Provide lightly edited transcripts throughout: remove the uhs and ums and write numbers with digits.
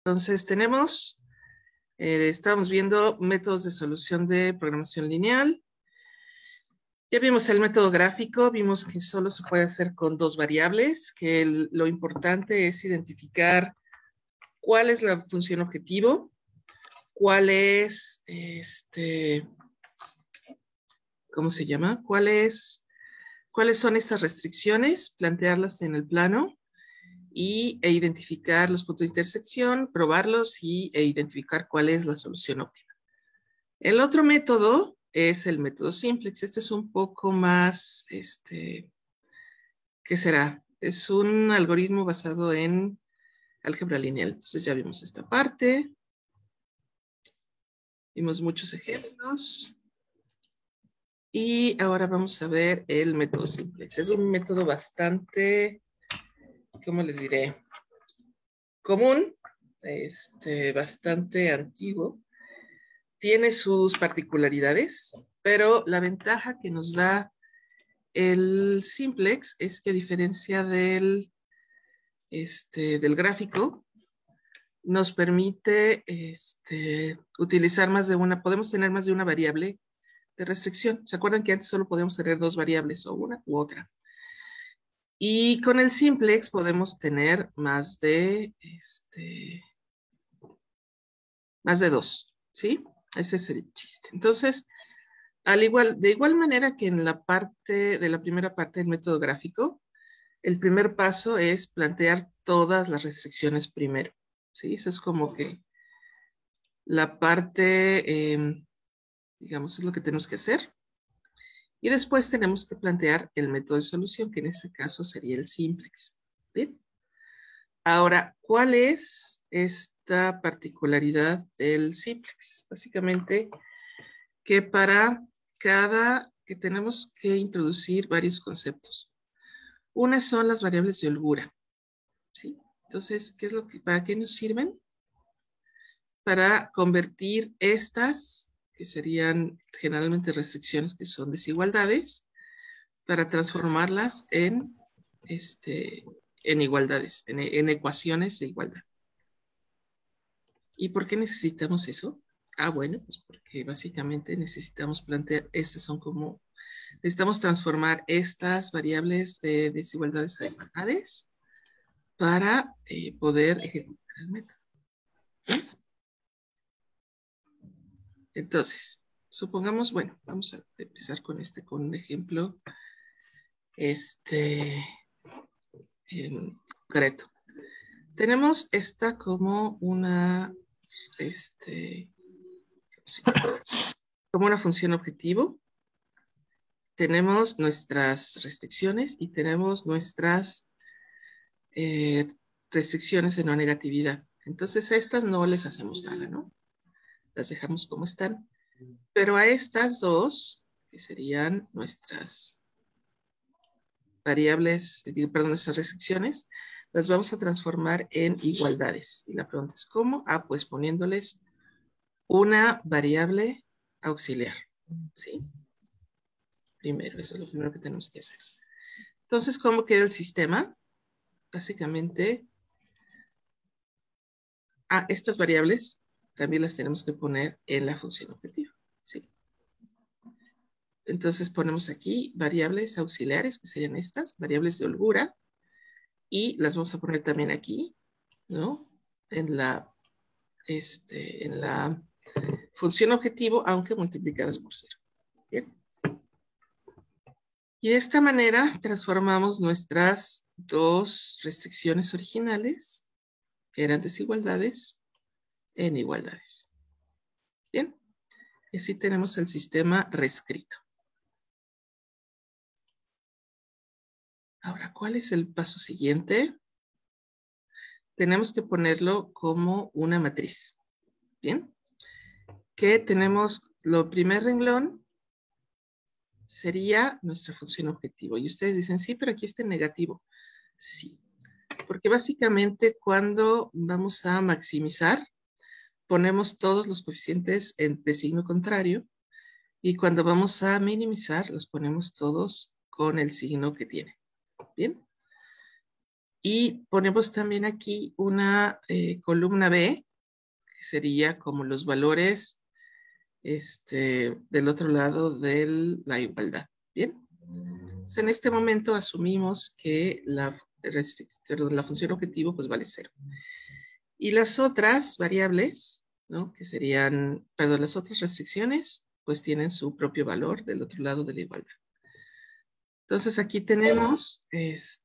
Entonces tenemos, estábamos viendo métodos de solución de programación lineal. Ya vimos el método gráfico, vimos que solo se puede hacer con dos variables, que lo importante es identificar cuál es la función objetivo, cuál es, ¿cómo se llama? ¿Cuáles son estas restricciones? Plantearlas en el plano e identificar los puntos de intersección, probarlos e identificar cuál es la solución óptima. El otro método es el método simplex. Este es un poco más, ¿qué será? Es un algoritmo basado en álgebra lineal. Entonces ya vimos esta parte. Vimos muchos ejemplos. Y ahora vamos a ver el método simplex. Es un método bastante, ¿cómo les diré? Común, bastante antiguo. Tiene sus particularidades, pero la ventaja que nos da el simplex es que a diferencia del gráfico, nos permite utilizar más de una, podemos tener más de una variable de restricción. ¿Se acuerdan que antes solo podíamos tener dos variables, o una u otra? Y con el simplex podemos tener más de dos, ¿sí? Ese es el chiste. Entonces, de igual manera que en la parte de la primera parte del método gráfico, el primer paso es plantear todas las restricciones primero, ¿sí? Eso es como que la parte, digamos, es lo que tenemos que hacer. Y después tenemos que plantear el método de solución, que en este caso sería el simplex. ¿Bien? Ahora, ¿cuál es esta particularidad del simplex? Básicamente, que para que tenemos que introducir varios conceptos. Una son las variables de holgura, ¿sí? Entonces, ¿para qué nos sirven? Para convertir estas, que serían generalmente restricciones que son desigualdades, para transformarlas en igualdades, en ecuaciones de igualdad. ¿Y por qué necesitamos eso? Bueno, pues porque básicamente necesitamos necesitamos transformar estas variables de desigualdades a igualdades para poder ejecutar el método. ¿Sí? Entonces, supongamos, bueno, vamos a empezar con un ejemplo, en concreto. Tenemos esta como una, como una función objetivo. Tenemos nuestras restricciones y tenemos nuestras restricciones de no negatividad. Entonces a estas no les hacemos nada, ¿no? Las dejamos como están. Pero a estas dos, que serían nuestras variables, nuestras restricciones, las vamos a transformar en igualdades. Y la pregunta es ¿cómo? Pues poniéndoles una variable auxiliar, ¿sí? Primero, eso es lo primero que tenemos que hacer. Entonces, ¿cómo queda el sistema? Básicamente, estas variables también las tenemos que poner en la función objetivo, ¿sí? Entonces ponemos aquí variables auxiliares, que serían estas, variables de holgura, y las vamos a poner también aquí, ¿no? En la función objetivo, aunque multiplicadas por 0. Bien. Y de esta manera transformamos nuestras dos restricciones originales, que eran desigualdades, en igualdades. Bien. Y así tenemos el sistema reescrito. Ahora, ¿cuál es el paso siguiente? Tenemos que ponerlo como una matriz. Bien. Que tenemos, lo primer renglón sería nuestra función objetivo. Y ustedes dicen, sí, pero aquí está en negativo. Sí. Porque básicamente cuando vamos a maximizar, ponemos todos los coeficientes de signo contrario. Y cuando vamos a minimizar, los ponemos todos con el signo que tiene. Bien. Y ponemos también aquí una columna B, que sería como los valores del otro lado de la igualdad. Bien. Entonces, en este momento asumimos que la función objetivo pues vale 0. Y las otras variables, ¿no? Que serían, perdón, las otras restricciones, pues tienen su propio valor del otro lado de la igualdad. Entonces aquí tenemos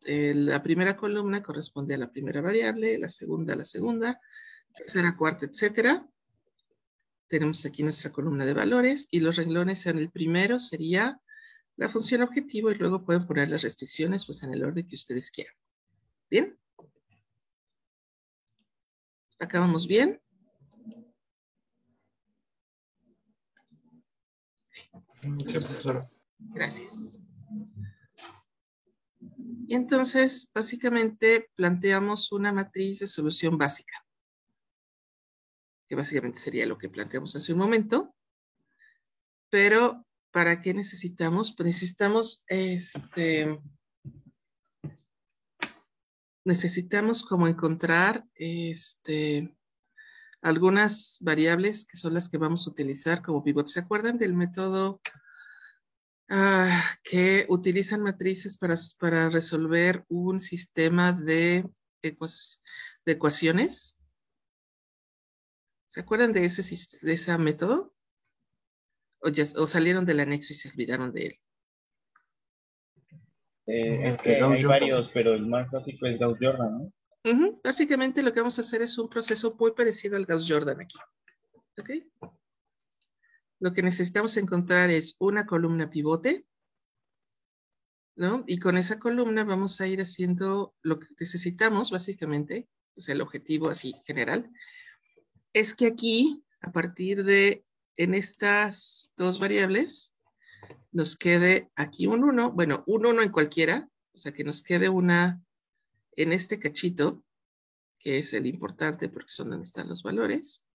la primera columna corresponde a la primera variable, la segunda a la segunda, tercera, cuarta, etcétera. Tenemos aquí nuestra columna de valores y los renglones en el primero sería la función objetivo y luego pueden poner las restricciones pues en el orden que ustedes quieran. ¿Bien? ¿Hasta acá vamos bien? Gracias. Y entonces, básicamente, planteamos una matriz de solución básica, que básicamente sería lo que planteamos hace un momento. Pero, ¿para qué necesitamos? Pues necesitamos como encontrar algunas variables que son las que vamos a utilizar como pivotes. ¿Se acuerdan del método que utilizan matrices para resolver un sistema de ecuaciones? ¿Se acuerdan de ese método? ¿O salieron del anexo y se olvidaron de él? Es que hay varios, pero el más básico es Gauss-Jordan, ¿no? Básicamente lo que vamos a hacer es un proceso muy parecido al Gauss-Jordan aquí. ¿Ok? Lo que necesitamos encontrar es una columna pivote, ¿no? Y con esa columna vamos a ir haciendo lo que necesitamos, básicamente, pues el objetivo así general, es que aquí, a partir de, en estas dos variables, nos quede aquí un 1, bueno, un 1 en cualquiera, o sea, que nos quede una en este cachito, que es el importante porque son donde están los valores.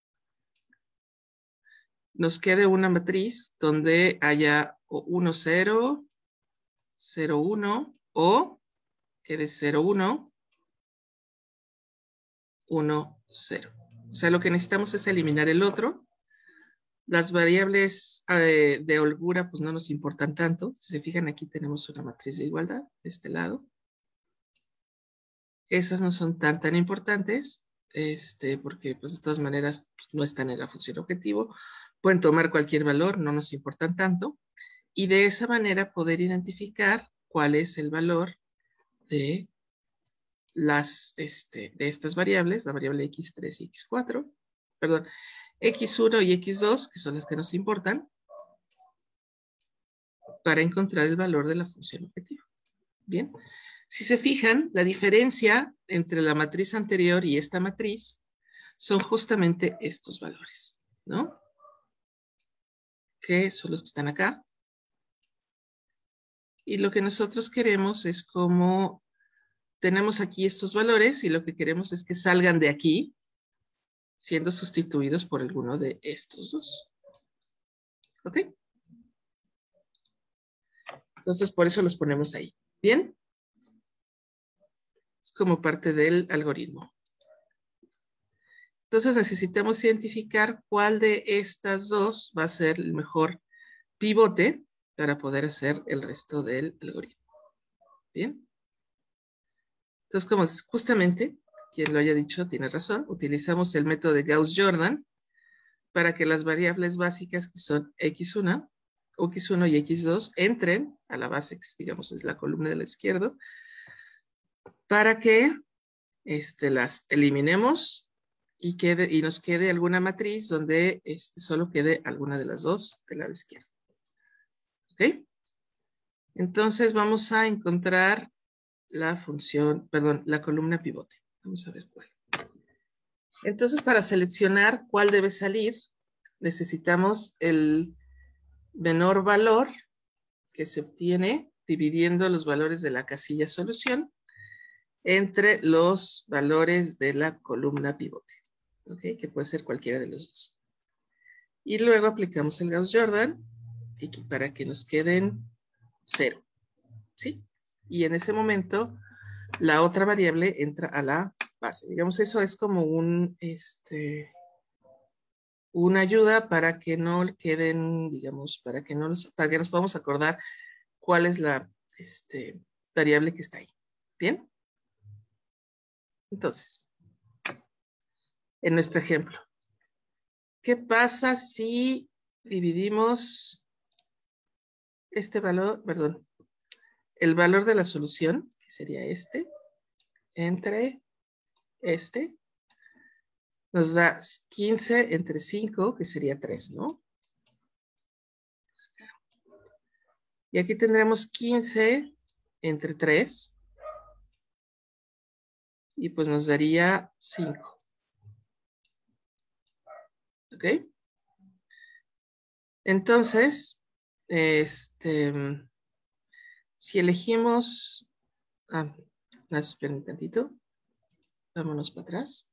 Nos quede una matriz donde haya 1, 0, 0, 1, o quede 0, 1, 1, 0. O sea, lo que necesitamos es eliminar el otro. Las variables de holgura pues no nos importan tanto. Si se fijan, aquí tenemos una matriz de igualdad de este lado. Esas no son tan importantes, porque pues de todas maneras pues, no están en la función objetivo. Pueden tomar cualquier valor, no nos importan tanto. Y de esa manera poder identificar cuál es el valor de de estas variables, la variable x3 y x4, perdón, x1 y x2, que son las que nos importan, para encontrar el valor de la función objetivo. Bien, si se fijan, la diferencia entre la matriz anterior y esta matriz son justamente estos valores, ¿no? Que son los que están acá. Y lo que nosotros queremos es como tenemos aquí estos valores y lo que queremos es que salgan de aquí siendo sustituidos por alguno de estos dos. ¿Ok? Entonces, por eso los ponemos ahí. ¿Bien? Es como parte del algoritmo. Entonces, necesitamos identificar cuál de estas dos va a ser el mejor pivote para poder hacer el resto del algoritmo. ¿Bien? Entonces, como justamente, quien lo haya dicho tiene razón, utilizamos el método de Gauss-Jordan para que las variables básicas que son x1 y x2 entren a la base, que digamos es la columna de la izquierda, para que las eliminemos y nos quede alguna matriz donde solo quede alguna de las dos del lado izquierdo. ¿Ok? Entonces vamos a encontrar la función, perdón, la columna pivote. Vamos a ver cuál. Entonces, para seleccionar cuál debe salir, necesitamos el menor valor que se obtiene dividiendo los valores de la casilla solución entre los valores de la columna pivote, ¿ok? Que puede ser cualquiera de los dos. Y luego aplicamos el Gauss-Jordan para que nos queden 0, ¿sí? Y en ese momento la otra variable entra a la base. Digamos, eso es como una ayuda para que no queden, digamos, para que nos podamos acordar cuál es la variable que está ahí. ¿Bien? Entonces, en nuestro ejemplo, ¿qué pasa si dividimos este valor, perdón, el valor de la solución, que sería entre nos da 15 entre 5, que sería 3, ¿no? Y aquí tendremos 15 entre 3, y pues nos daría 5. ¿Ok? Entonces, si elegimos... esperen un tantito. Vámonos para atrás.